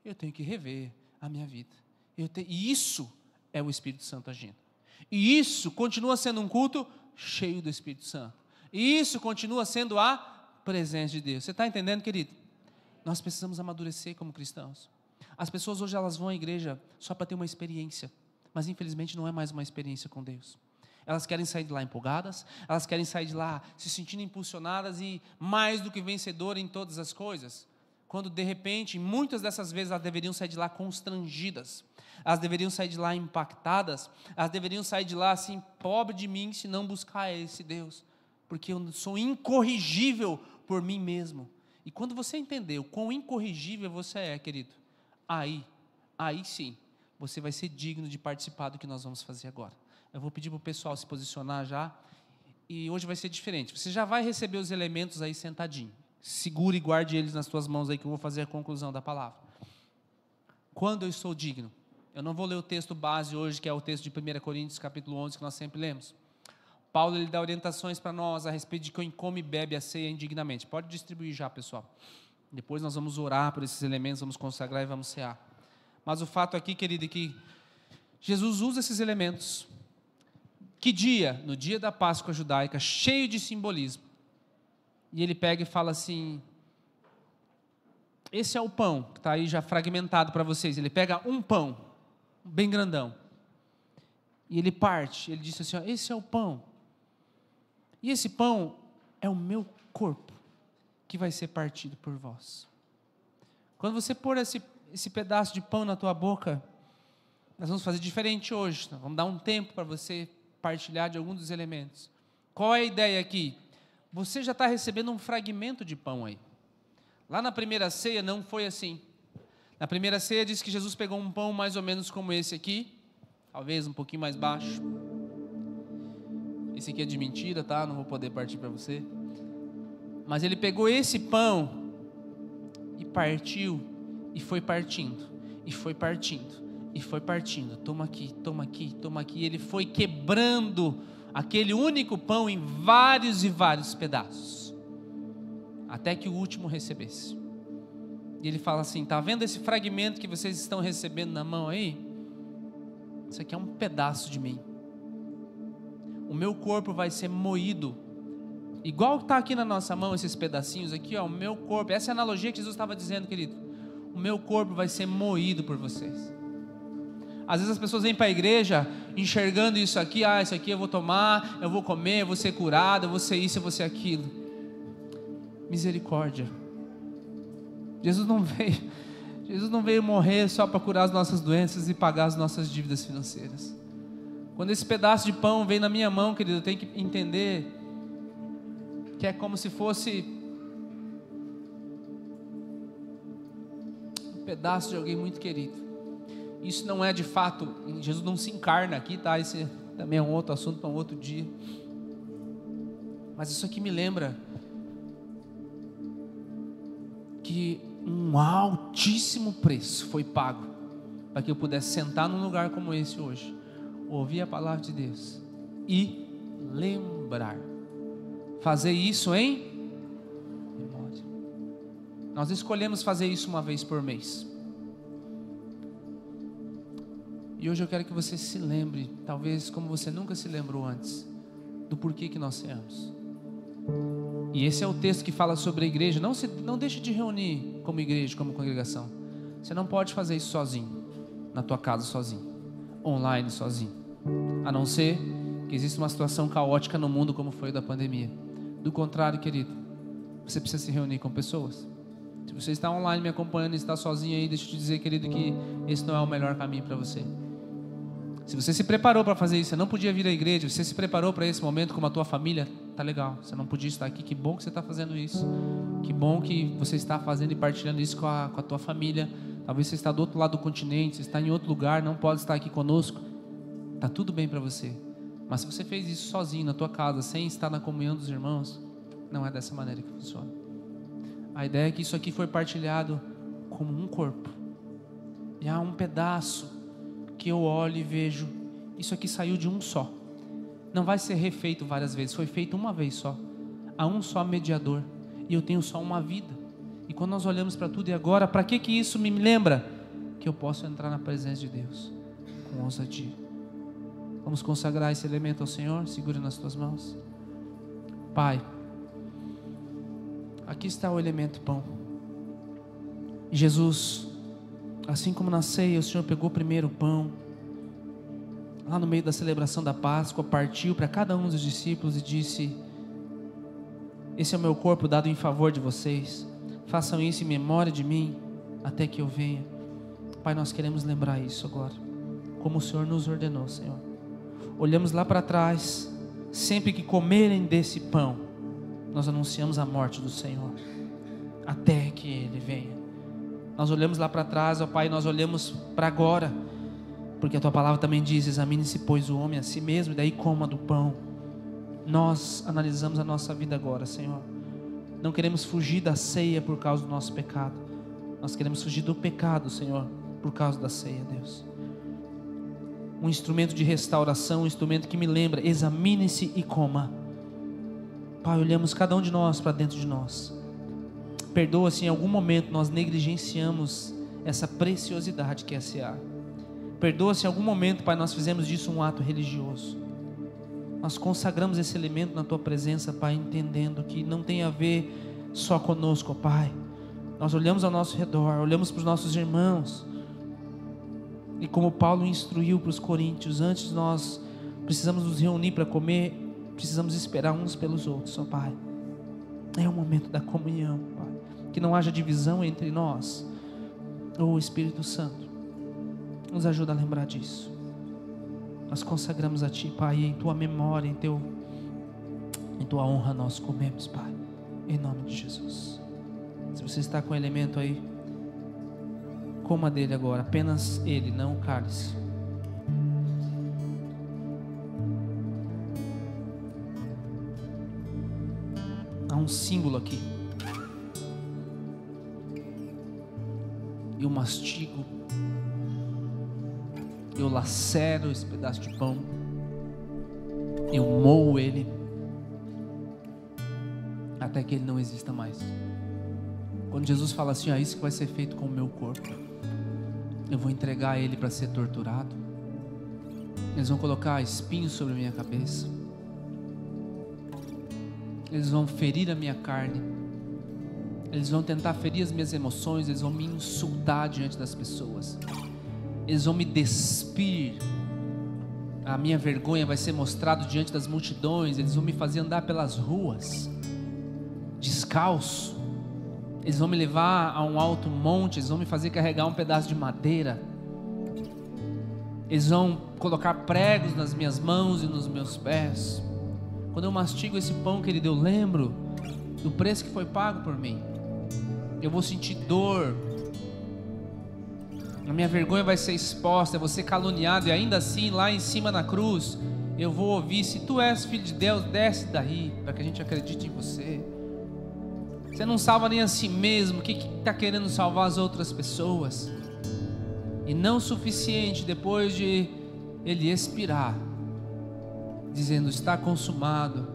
eu tenho que rever a minha vida. E isso é o Espírito Santo agindo. E isso continua sendo um culto cheio do Espírito Santo. E isso continua sendo a presença de Deus. Você está entendendo, querido? Nós precisamos amadurecer como cristãos. As pessoas hoje elas vão à igreja só para ter uma experiência, mas infelizmente não é mais uma experiência com Deus. Elas querem sair de lá empolgadas, elas querem sair de lá se sentindo impulsionadas e mais do que vencedoras em todas as coisas, quando de repente, muitas dessas vezes elas deveriam sair de lá constrangidas, elas deveriam sair de lá impactadas, elas deveriam sair de lá assim: pobre de mim se não buscar esse Deus, porque eu sou incorrigível por mim mesmo. E quando você entender o quão incorrigível você é, querido, aí sim, você vai ser digno de participar do que nós vamos fazer agora. Eu vou pedir para o pessoal se posicionar já, e hoje vai ser diferente. Você já vai receber os elementos aí sentadinho. Segure e guarde eles nas suas mãos aí, que eu vou fazer a conclusão da palavra. Quando eu sou digno? Eu não vou ler o texto base hoje, que é o texto de 1 Coríntios, capítulo 11, que nós sempre lemos. Paulo, ele dá orientações para nós a respeito de quem come e bebe a ceia indignamente. Pode distribuir já, pessoal. Depois nós vamos orar por esses elementos, vamos consagrar e vamos cear. Mas o fato aqui, querido, é que Jesus usa esses elementos. Que dia? No dia da Páscoa judaica, cheio de simbolismo. E ele pega e fala assim: esse é o pão, que está aí já fragmentado para vocês. Ele pega um pão, bem grandão, e ele parte. Ele disse assim: ó, esse é o pão. E esse pão é o meu corpo, que vai ser partido por vós. Quando você pôr esse pedaço de pão na tua boca, nós vamos fazer diferente hoje. Nós vamos dar um tempo para você partilhar de algum dos elementos. Qual é a ideia aqui? Você já está recebendo um fragmento de pão aí. Lá na primeira ceia não foi assim. Na primeira ceia diz que Jesus pegou um pão mais ou menos como esse aqui, talvez um pouquinho mais baixo. Esse aqui é de mentira, tá? Não vou poder partir para você. Mas ele pegou esse pão e partiu, e foi partindo, e foi partindo, e foi partindo. Toma aqui, toma aqui, toma aqui. Ele foi quebrando aquele único pão em vários e vários pedaços, até que o último recebesse. E ele fala assim: está vendo esse fragmento que vocês estão recebendo na mão aí? Isso aqui é um pedaço de mim. O meu corpo vai ser moído, igual está aqui na nossa mão esses pedacinhos aqui, ó, o meu corpo. Essa é a analogia que Jesus estava dizendo, querido. O meu corpo vai ser moído por vocês. Às vezes as pessoas vêm para a igreja enxergando isso aqui: ah, isso aqui eu vou tomar, eu vou comer, eu vou ser curado, eu vou ser isso, eu vou ser aquilo. Misericórdia. Jesus não veio morrer só para curar as nossas doenças e pagar as nossas dívidas financeiras. Quando esse pedaço de pão vem na minha mão, querido, eu tenho que entender que é como se fosse um pedaço de alguém muito querido. Isso não é de fato, Jesus não se encarna aqui, tá? Esse também é um outro assunto para um outro dia. Mas isso aqui me lembra que um altíssimo preço foi pago para que eu pudesse sentar num lugar como esse hoje, ouvir a palavra de Deus e lembrar. Fazer isso em memória. Nós escolhemos fazer isso uma vez por mês. E hoje eu quero que você se lembre, talvez como você nunca se lembrou antes, do porquê que nós ceamos. E esse é o texto que fala sobre a igreja. Não deixe de reunir como igreja, como congregação. Você não pode fazer isso sozinho, na tua casa sozinho, online sozinho, a não ser que exista uma situação caótica no mundo como foi a da pandemia. Do contrário, querido, você precisa se reunir com pessoas. Se você está online me acompanhando e está sozinho aí, deixa eu te dizer, querido, que esse não é o melhor caminho para você. Se você se preparou para fazer isso, você não podia vir à igreja, você se preparou para esse momento com a tua família, tá legal, você não podia estar aqui, que bom que você está fazendo isso, que bom que você está fazendo e partilhando isso com a tua família. Talvez você está do outro lado do continente, você está em outro lugar, não pode estar aqui conosco, tá tudo bem para você. Mas se você fez isso sozinho na tua casa, sem estar na comunhão dos irmãos, não é dessa maneira que funciona. A ideia é que isso aqui foi partilhado como um corpo, e há um pedaço que eu olho e vejo, isso aqui saiu de um só, não vai ser refeito várias vezes, foi feito uma vez só, há um só mediador, e eu tenho só uma vida. E quando nós olhamos para tudo e agora, para que isso me lembra? Que eu posso entrar na presença de Deus com ousadia. Vamos consagrar esse elemento ao Senhor. Segure nas tuas mãos. Pai, aqui está o elemento pão. Jesus, assim como na ceia o Senhor pegou primeiro o pão, lá no meio da celebração da Páscoa, partiu para cada um dos discípulos e disse: esse é o meu corpo dado em favor de vocês, façam isso em memória de mim, até que eu venha. Pai, nós queremos lembrar isso agora, como o Senhor nos ordenou, Senhor. Olhamos lá para trás, sempre que comerem desse pão, nós anunciamos a morte do Senhor, até que Ele venha. Nós olhamos lá para trás, ó Pai, nós olhamos para agora, porque a Tua palavra também diz: examine-se, pois, o homem a si mesmo, e daí coma do pão. Nós analisamos a nossa vida agora, Senhor. Não queremos fugir da ceia por causa do nosso pecado, nós queremos fugir do pecado, Senhor, por causa da ceia, Deus. Um instrumento de restauração, um instrumento que me lembra: examine-se e coma. Pai, olhamos cada um de nós para dentro de nós. Perdoa se em algum momento nós negligenciamos essa preciosidade que é a cear. Perdoa se em algum momento, Pai, nós fizemos disso um ato religioso. Nós consagramos esse elemento na Tua presença, Pai, entendendo que não tem a ver só conosco, Pai. Nós olhamos ao nosso redor, olhamos para os nossos irmãos, e como Paulo instruiu para os coríntios, antes nós precisamos nos reunir para comer, precisamos esperar uns pelos outros, ó Pai. É o momento da comunhão, Pai. Que não haja divisão entre nós. Ô Espírito Santo, nos ajuda a lembrar disso. Nós consagramos a Ti, Pai, em Tua memória, em Tua honra nós comemos, Pai, em nome de Jesus. Se você está com o elemento aí, coma dele agora, apenas ele, não o cálice. Há um símbolo aqui. Eu mastigo, eu lacero esse pedaço de pão, eu moo ele, até que ele não exista mais. Quando Jesus fala assim: isso que vai ser feito com o meu corpo, eu vou entregar ele para ser torturado, eles vão colocar espinhos sobre a minha cabeça, eles vão ferir a minha carne, eles vão tentar ferir as minhas emoções, eles vão me insultar diante das pessoas, eles vão me despir, a minha vergonha vai ser mostrada diante das multidões, eles vão me fazer andar pelas ruas descalço, eles vão me levar a um alto monte, eles vão me fazer carregar um pedaço de madeira, eles vão colocar pregos nas minhas mãos e nos meus pés. Quando eu mastigo esse pão, querido, eu lembro do preço que foi pago por mim. Eu vou sentir dor, a minha vergonha vai ser exposta, eu vou ser caluniado, e ainda assim, lá em cima na cruz, eu vou ouvir: se tu és filho de Deus, desce daí, para que a gente acredite em você. Você não salva nem a si mesmo, o que está querendo salvar as outras pessoas? E não o suficiente, depois de ele expirar, dizendo: está consumado,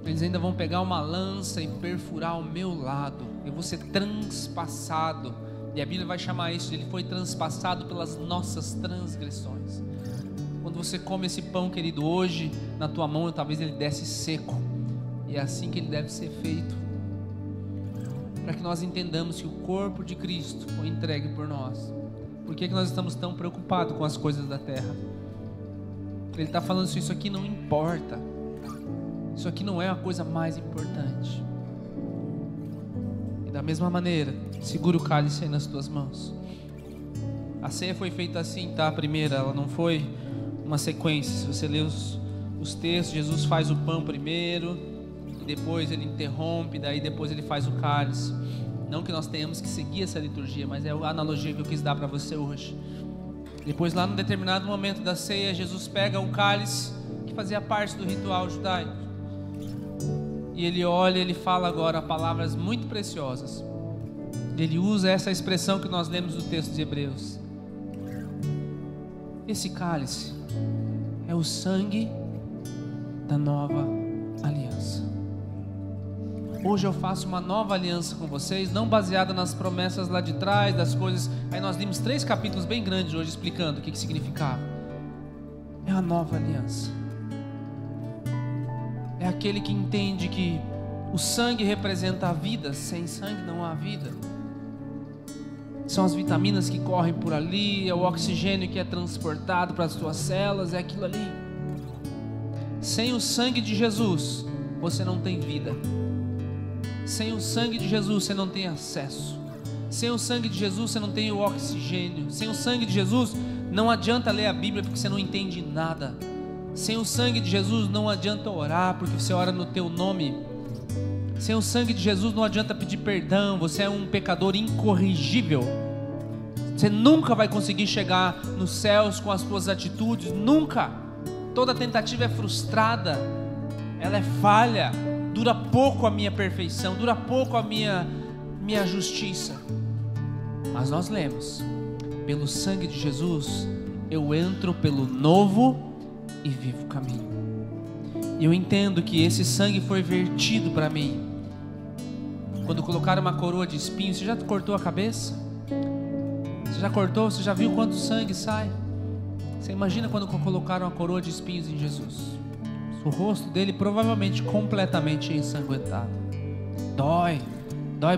eles ainda vão pegar uma lança e perfurar o meu lado, eu vou ser transpassado, e a Bíblia vai chamar isso de: ele foi transpassado pelas nossas transgressões. Quando você come esse pão, querido, hoje na tua mão, talvez ele desce seco, e é assim que ele deve ser feito, para que nós entendamos que o corpo de Cristo foi entregue por nós. Por que nós estamos tão preocupados com as coisas da terra? Ele está falando assim: isso aqui não importa, isso aqui não é a coisa mais importante. E da mesma maneira, Segura o cálice aí nas tuas mãos. A ceia foi feita assim, tá? A primeira, ela não foi uma sequência. Se você ler os textos, Jesus faz o pão primeiro, e depois ele interrompe, daí depois ele faz o cálice. Não que nós tenhamos que seguir essa liturgia, mas é a analogia que eu quis dar para você hoje. Depois, lá num determinado momento da ceia, Jesus pega o cálice que fazia parte do ritual judaico, e ele olha, ele fala agora palavras muito preciosas. Ele usa essa expressão que nós lemos no texto de Hebreus: esse cálice é o sangue da nova aliança. Hoje eu faço uma nova aliança com vocês, não baseada nas promessas lá de trás, das coisas. Aí nós limos 3 capítulos bem grandes hoje explicando o que significava. É a nova aliança. É aquele que entende que o sangue representa a vida. Sem sangue não há vida. São as vitaminas que correm por ali, é o oxigênio que é transportado para as tuas células, é aquilo ali. Sem o sangue de Jesus, você não tem vida. Sem o sangue de Jesus, você não tem acesso. Sem o sangue de Jesus, você não tem o oxigênio. Sem o sangue de Jesus, não adianta ler a Bíblia, porque você não entende nada. Sem o sangue de Jesus, não adianta orar, porque você ora no teu nome. Sem o sangue de Jesus, não adianta pedir perdão. Você é um pecador incorrigível. Você nunca vai conseguir chegar nos céus com as suas atitudes, nunca. Toda tentativa é frustrada, ela é falha. Dura pouco a minha perfeição, dura pouco a minha justiça. Mas nós lemos: pelo sangue de Jesus, eu entro pelo novo e vivo caminho. E eu entendo que esse sangue foi vertido para mim. Quando colocaram uma coroa de espinhos, você já cortou a cabeça? Você já cortou? Você já viu quanto sangue sai? Você imagina quando colocaram a coroa de espinhos em Jesus? O rosto dele provavelmente completamente ensanguentado. Dói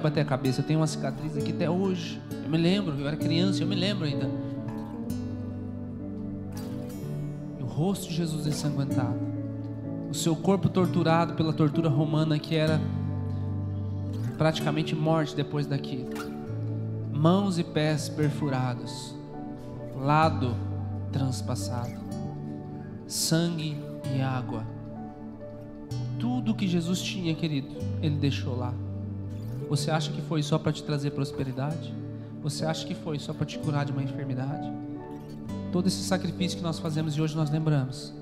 bater a cabeça. Eu tenho uma cicatriz aqui até hoje. Eu me lembro, eu era criança, eu me lembro ainda. E o rosto de Jesus ensanguentado. O seu corpo torturado pela tortura romana, que era praticamente morte depois daquilo. Mãos e pés perfurados, lado transpassado, sangue e água. Tudo que Jesus tinha, querido, Ele deixou lá. Você acha que foi só para te trazer prosperidade? Você acha que foi só para te curar de uma enfermidade? Todo esse sacrifício que nós fazemos e hoje nós lembramos,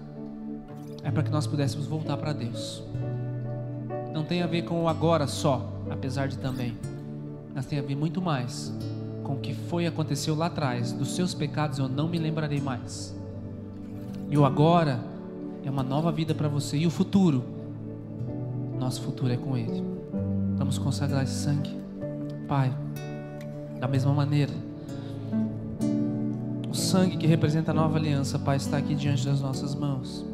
é para que nós pudéssemos voltar para Deus. Não tem a ver com o agora só, apesar de também, mas tem a ver muito mais com o que foi e aconteceu lá atrás. Dos seus pecados eu não me lembrarei mais. E o agora é uma nova vida para você. E o futuro, nosso futuro é com Ele. Vamos consagrar esse sangue. Pai, da mesma maneira, o sangue que representa a nova aliança, Pai, está aqui diante das nossas mãos.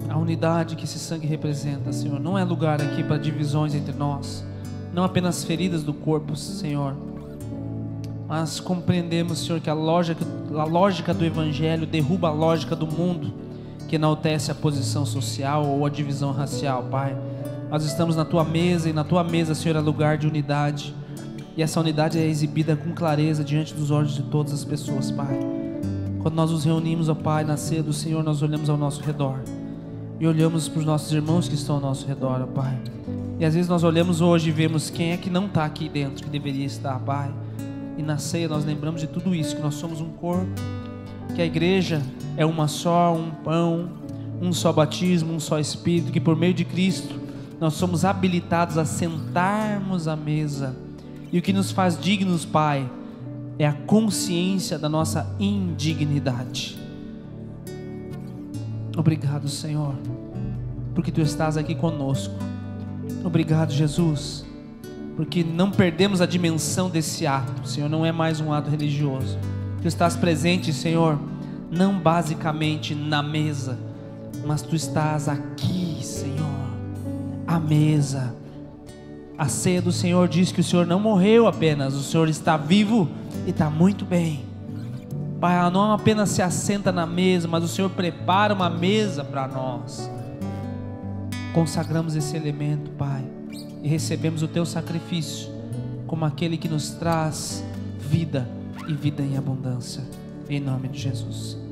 A unidade que esse sangue representa, Senhor, não é lugar aqui para divisões entre nós, não apenas feridas do corpo, Senhor, mas compreendemos, Senhor, que a lógica do Evangelho derruba a lógica do mundo, que enaltece a posição social ou a divisão racial. Pai, nós estamos na Tua mesa, e na Tua mesa, Senhor, é lugar de unidade, e essa unidade é exibida com clareza diante dos olhos de todas as pessoas, Pai. Quando nós nos reunimos, ó Pai, na ceia do Senhor, nós olhamos ao nosso redor e olhamos para os nossos irmãos que estão ao nosso redor, ó Pai, e às vezes nós olhamos hoje e vemos quem é que não está aqui dentro, que deveria estar, Pai. E na ceia nós lembramos de tudo isso, que nós somos um corpo, que a igreja é uma só, um pão, um só batismo, um só Espírito, que por meio de Cristo nós somos habilitados a sentarmos à mesa. E o que nos faz dignos, Pai, é a consciência da nossa indignidade. Obrigado, Senhor, porque Tu estás aqui conosco. Obrigado, Jesus, porque não perdemos a dimensão desse ato, Senhor. Não é mais um ato religioso. Tu estás presente, Senhor, não basicamente na mesa, mas Tu estás aqui, Senhor, à mesa. A ceia do Senhor diz que o Senhor não morreu apenas, o Senhor está vivo e está muito bem. Pai, ela não apenas se assenta na mesa, mas o Senhor prepara uma mesa para nós. Consagramos esse elemento, Pai, e recebemos o Teu sacrifício como aquele que nos traz vida e vida em abundância. Em nome de Jesus.